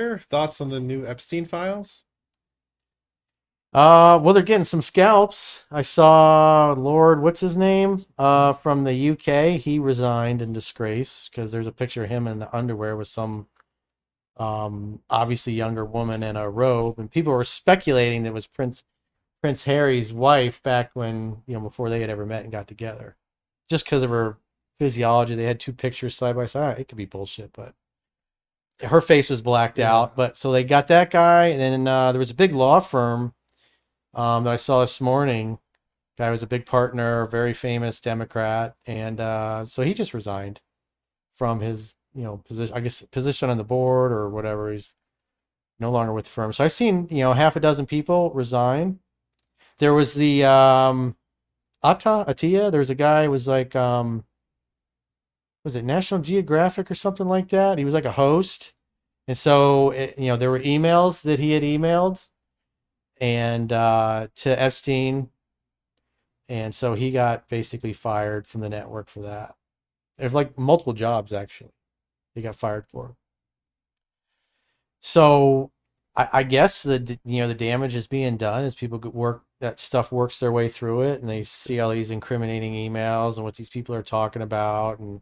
Your thoughts on the new Epstein files? Well, they're getting some scalps. I saw Lord, what's his name? From the UK. He resigned in disgrace because there's a picture of him in the underwear with some, obviously younger woman in a robe, and people were speculating that it was Prince Harry's wife back when before they had ever met and got together, just because of her physiology. They had two pictures side by side. It could be bullshit, but her face was blacked Yeah. out. But so they got that guy, and then there was a big law firm that I saw this morning. Guy was a big partner, very famous Democrat, and so he just resigned from his position. I guess position on the board or whatever. He's no longer with the firm. So I've seen half a dozen people resign. There was the Atia. There was a guy who was like was it National Geographic or something like that? He was like a host, and so there were emails that he had emailed and to Epstein, and so he got basically fired from the network for that. There's like multiple jobs actually he got fired for. So I guess the damage is being done as people work that stuff works their way through it, and they see all these incriminating emails and what these people are talking about, and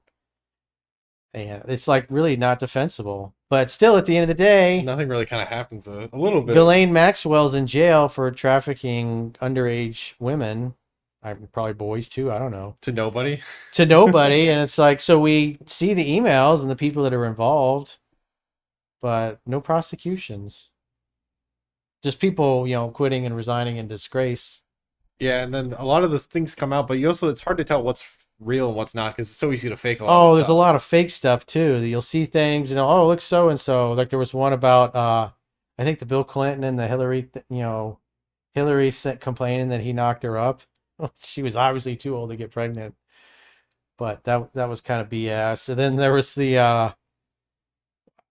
it's like really not defensible. But still, at the end of the day, Nothing really kind of happens a little bit Ghislaine Maxwell's in jail for trafficking underage women. Probably boys too. I don't know. to nobody. To nobody, and it's like so we see the emails and the people that are involved, but no prosecutions. Just people, quitting and resigning in disgrace. Yeah, and then a lot of the things come out, but you also it's hard to tell what's real and what's not because it's so easy to fake a lot of Oh, there's a stuff. lot of fake stuff too. You'll see things, oh, look so and so. Like there was one about I think the Bill Clinton and the Hillary, Hillary sent complaining that he knocked her up. She was obviously too old to get pregnant, but that was kind of BS. And then there was the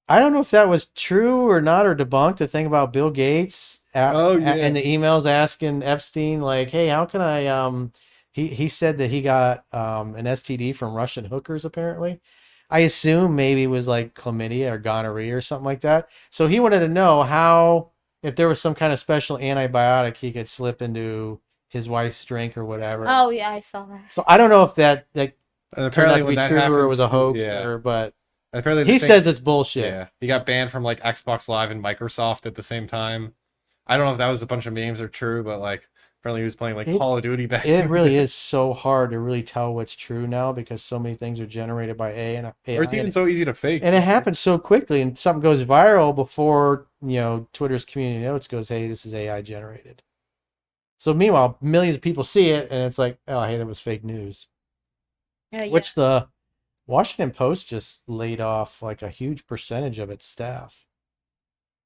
I don't know if that was true or not or debunked. The thing about Bill Gates Oh yeah. and the emails asking Epstein like, "Hey, how can I?" He said that he got an STD from Russian hookers. Apparently, I assume maybe it was like chlamydia or gonorrhea or something like that. So he wanted to know how if there was some kind of special antibiotic he could slip into his wife's drink or whatever. Oh yeah, I saw that. So I don't know if that And turned out apparently to when be that true or it happened was a to hoax yeah. or but Apparently the he same says it's bullshit. yeah. He got banned from like Xbox Live and Microsoft at the same time. I don't know if that was a bunch of memes or true, but like apparently he was playing like It Call of Duty back it in the really day. is so hard to really tell what's true now because so many things are generated by Or AI it's even so easy to fake. and it happens so quickly and something goes viral before Twitter's community notes goes, hey, this is AI generated. So meanwhile millions of people see it and it's like, oh, hey, that was fake news. Yeah. Which the Washington Post just laid off like a huge percentage of its staff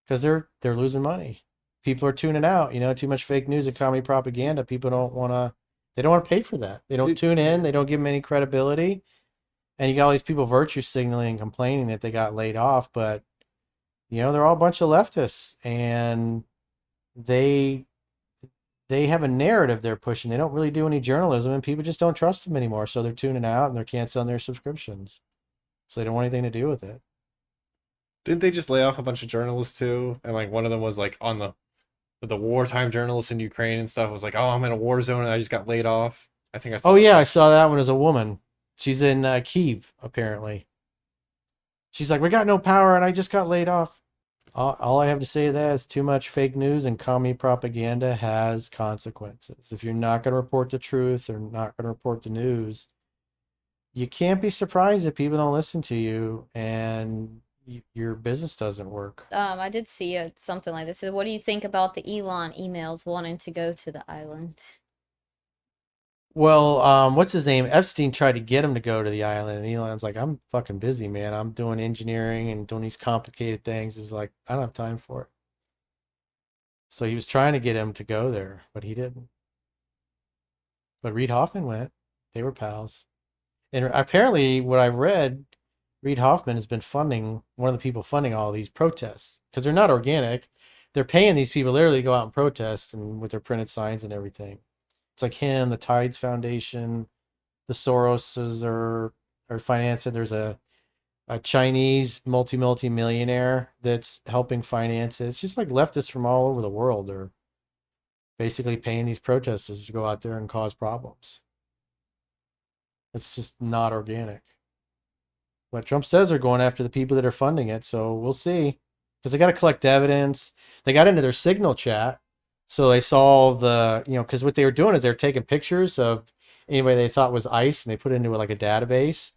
because they're losing money. People are tuning out. Too much fake news and comedy propaganda. People don't want to. They don't want to pay for that. They don't tune in. They don't give them any credibility. And you got all these people virtue signaling and complaining that they got laid off, but they're all a bunch of leftists, and they they have a narrative they're pushing. They don't really do any journalism, and people just don't trust them anymore. So they're tuning out and they're canceling their subscriptions. So they don't want anything to do with it. Didn't they just lay off a bunch of journalists too? And like one of them was like on the wartime journalists in Ukraine and stuff was like, "Oh, I'm in a war zone and I just got laid off." I think I Oh saw yeah, I that. saw that one as a woman. She's in Kiev apparently. She's like, we got no power, and I just got laid off. All I have to say to that is too much fake news and commie propaganda has consequences. If you're not going to report the truth or not going to report the news, you can't be surprised if people don't listen to you and your business doesn't work. I did see something like this. So what do you think about the Elon emails wanting to go to the island? Well, what's his name? Epstein tried to get him to go to the island, and Elon's like, I'm fucking busy, man. I'm doing engineering and doing these complicated things. He's like, I don't have time for it. So he was trying to get him to go there, but he didn't. But Reid Hoffman went. They were pals. And apparently, what I've read, Reid Hoffman has been funding one of the people funding all these protests because they're not organic. They're paying these people literally to go out and protest and with their printed signs and everything. It's like him, the Tides Foundation, the Soroses are financing. There's a a Chinese multi-millionaire that's helping finance it. It's just like leftists from all over the world are basically paying these protesters to go out there and cause problems. It's just not organic. What Trump says they're going after the people that are funding it, so we'll see. Because they got to collect evidence. They got into their Signal chat, so they saw because what they were doing is they're taking pictures of anybody they thought was ICE, and they put it into like a database.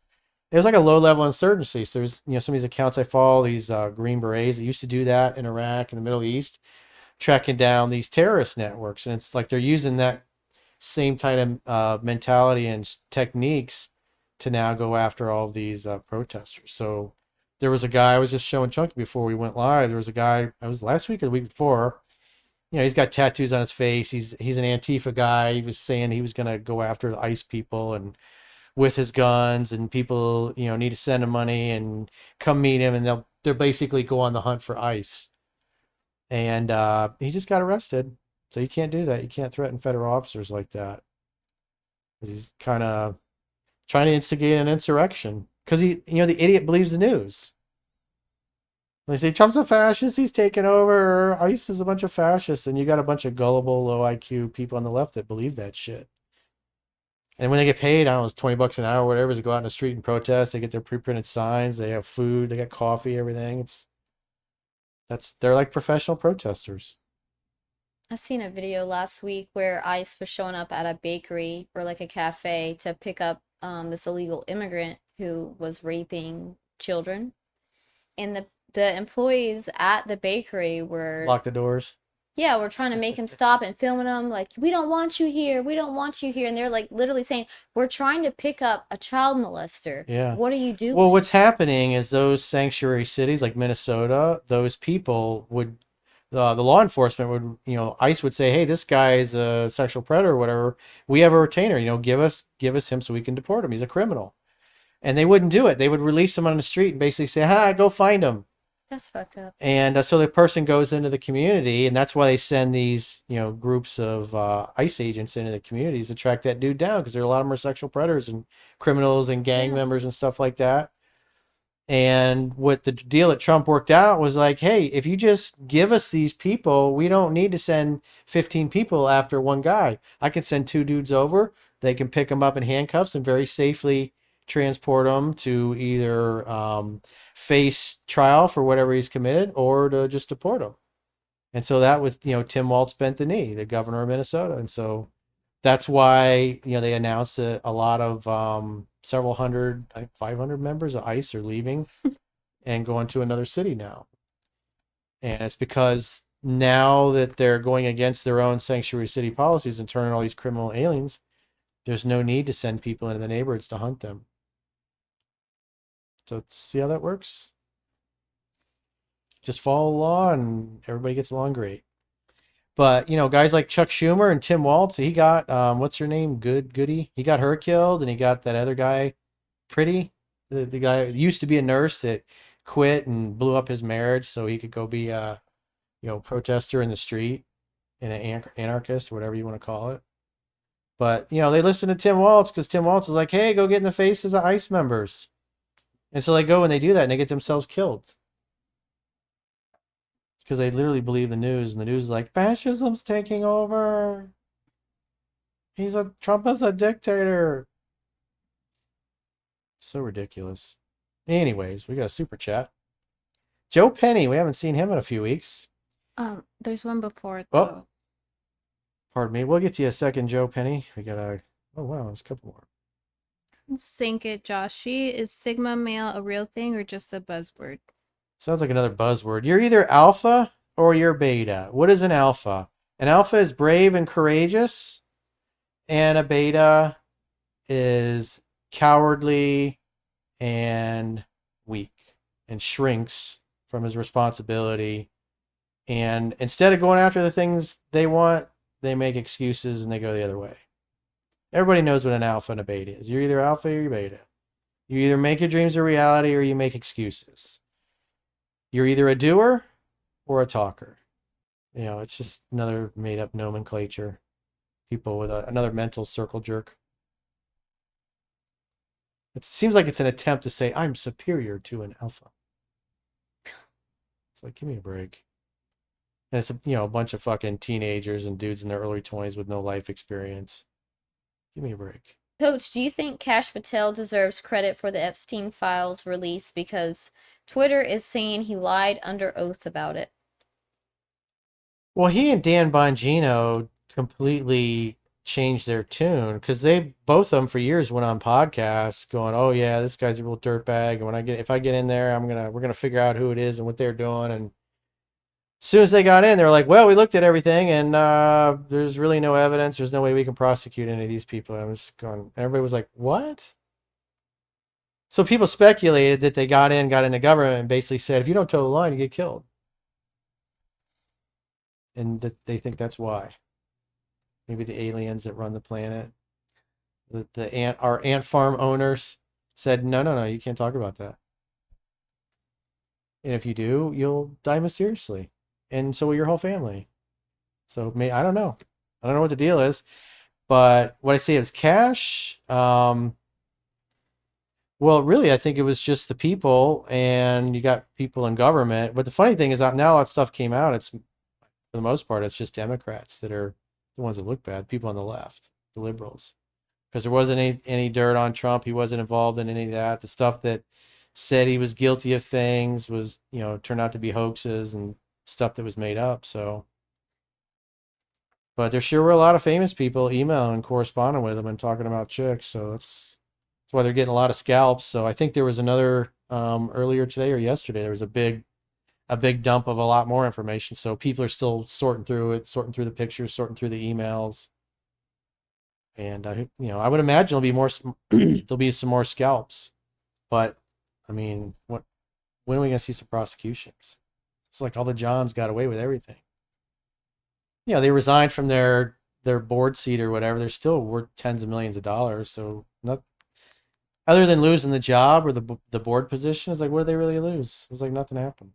It was like a low-level insurgency. So there's some of these accounts I follow, these Green Berets that used to do that in Iraq and the Middle East, tracking down these terrorist networks, and it's like they're using that same kind of mentality and techniques to now go after all of these protesters. So there was a guy I was just showing Chunky before we went live. There was a guy, I was last week or the week before. He's got tattoos on his face. He's an Antifa guy. He was saying he was going to go after the ICE people and with his guns, and people need to send him money and come meet him, and they'll basically go on the hunt for ICE. And he just got arrested. So you can't do that. You can't threaten federal officers like that. He's kind of trying to instigate an insurrection because the idiot believes the news. They say Trump's a fascist, he's taken over, ICE is a bunch of fascists, and you got a bunch of gullible, low IQ people on the left that believe that shit. And when they get paid, I don't know, it's $20 an hour, whatever, to go out in the street and protest, they get their pre-printed signs, they have food, they got coffee, everything. They're like professional protesters. I seen a video last week where ICE was showing up at a bakery or like a cafe to pick up this illegal immigrant who was raping children. And the employees at the bakery were, Lock the doors. yeah, we're trying to make him stop and filming him like, we don't want you here, we don't want you here. And they're like literally saying, we're trying to pick up a child molester. Yeah. What are you doing? Well, what's happening is those sanctuary cities like Minnesota, those people would, the law enforcement would, ICE would say, hey, this guy is a sexual predator or whatever. We have a retainer, give us him so we can deport him. He's a criminal. And they wouldn't do it. They would release him on the street and basically say, go find him. That's fucked up. And so the person goes into the community, and that's why they send these, groups of ICE agents into the communities to track that dude down, because there are a lot of them are sexual predators and criminals and gang members and stuff like that. And what the deal that Trump worked out was like, hey, if you just give us these people, we don't need to send 15 people after one guy. I can send 2 dudes over. They can pick them up in handcuffs and very safely transport them to either face trial for whatever he's committed or to just deport him. And so that was, Tim Walz bent the knee, the governor of Minnesota. And so that's why, they announced that a lot of several hundred, I think 500 members of ICE are leaving and going to another city now. And it's because now that they're going against their own sanctuary city policies and turning all these criminal aliens, there's no need to send people into the neighborhoods to hunt them. So see how that works? Just follow the law and everybody gets along great. But, guys like Chuck Schumer and Tim Walz, he got, what's her name? Goody. He got her killed, and he got that other guy, Pretty. The guy used to be a nurse that quit and blew up his marriage so he could go be a, protester in the street and an anarchist, whatever you want to call it. But, they listen to Tim Walz because Tim Walz is like, hey, go get in the faces of ICE members. And so they go and they do that and they get themselves killed. Because they literally believe the news, and the news is like, fascism's taking over. Trump is a dictator. So ridiculous. Anyways, we got a super chat. Joe Penny, we haven't seen him in a few weeks. There's one before it, Oh, though. pardon me. We'll get to you a second, Joe Penny. We got oh wow, there's a couple more. Sink it, Joshi. Is Sigma male a real thing or just a buzzword? Sounds like another buzzword. You're either alpha or you're beta. What is an alpha? An alpha is brave and courageous, and a beta is cowardly and weak and shrinks from his responsibility. And instead of going after the things they want, they make excuses and they go the other way. Everybody knows what an alpha and a beta is. You're either alpha or you're beta. You either make your dreams a reality or you make excuses. You're either a doer or a talker. It's just another made-up nomenclature. People with another mental circle jerk. It seems like it's an attempt to say I'm superior to an alpha. It's like, give me a break. And it's a bunch of fucking teenagers and dudes in their early 20s with no life experience. Give me a break. Coach, do you think Kash Patel deserves credit for the Epstein files release because Twitter is saying he lied under oath about it? Well, he and Dan Bongino completely changed their tune because they both of them for years went on podcasts going, "Oh yeah, this guy's a real dirtbag, and if I get in there, we're gonna figure out who it is and what they're doing." And as soon as they got in, they were like, "Well, we looked at everything, and there's really no evidence. There's no way we can prosecute any of these people." And I was going, and everybody was like, "What?" So people speculated that they got into government, and basically said, "If you don't toe the line, you get killed," and that they think that's why. Maybe the aliens that run the planet, our ant farm owners said, "No, no, no, you can't talk about that. And if you do, you'll die mysteriously, and so will your whole family." So I don't know. I don't know what the deal is, but what I see is cash. Well, really, I think it was just the people, and you got people in government. But the funny thing is that now that stuff came out, it's for the most part, it's just Democrats that are the ones that look bad. People on the left, the liberals, because there wasn't any dirt on Trump. He wasn't involved in any of that. The stuff that said he was guilty of things was, turned out to be hoaxes and stuff that was made up. So, but there sure were a lot of famous people emailing and corresponding with him and talking about chicks. So that's why they're getting a lot of scalps. So I think there was another earlier today or yesterday. There was a big dump of a lot more information. So people are still sorting through it, sorting through the pictures, sorting through the emails. And I would imagine there'll be more. There'll be some more scalps, but I mean, when are we gonna see some prosecutions? It's like all the Johns got away with everything. They resigned from their board seat or whatever. They're still worth tens of millions of dollars. So not other than losing the job or the board position, it's like, what did they really lose? It was like nothing happened.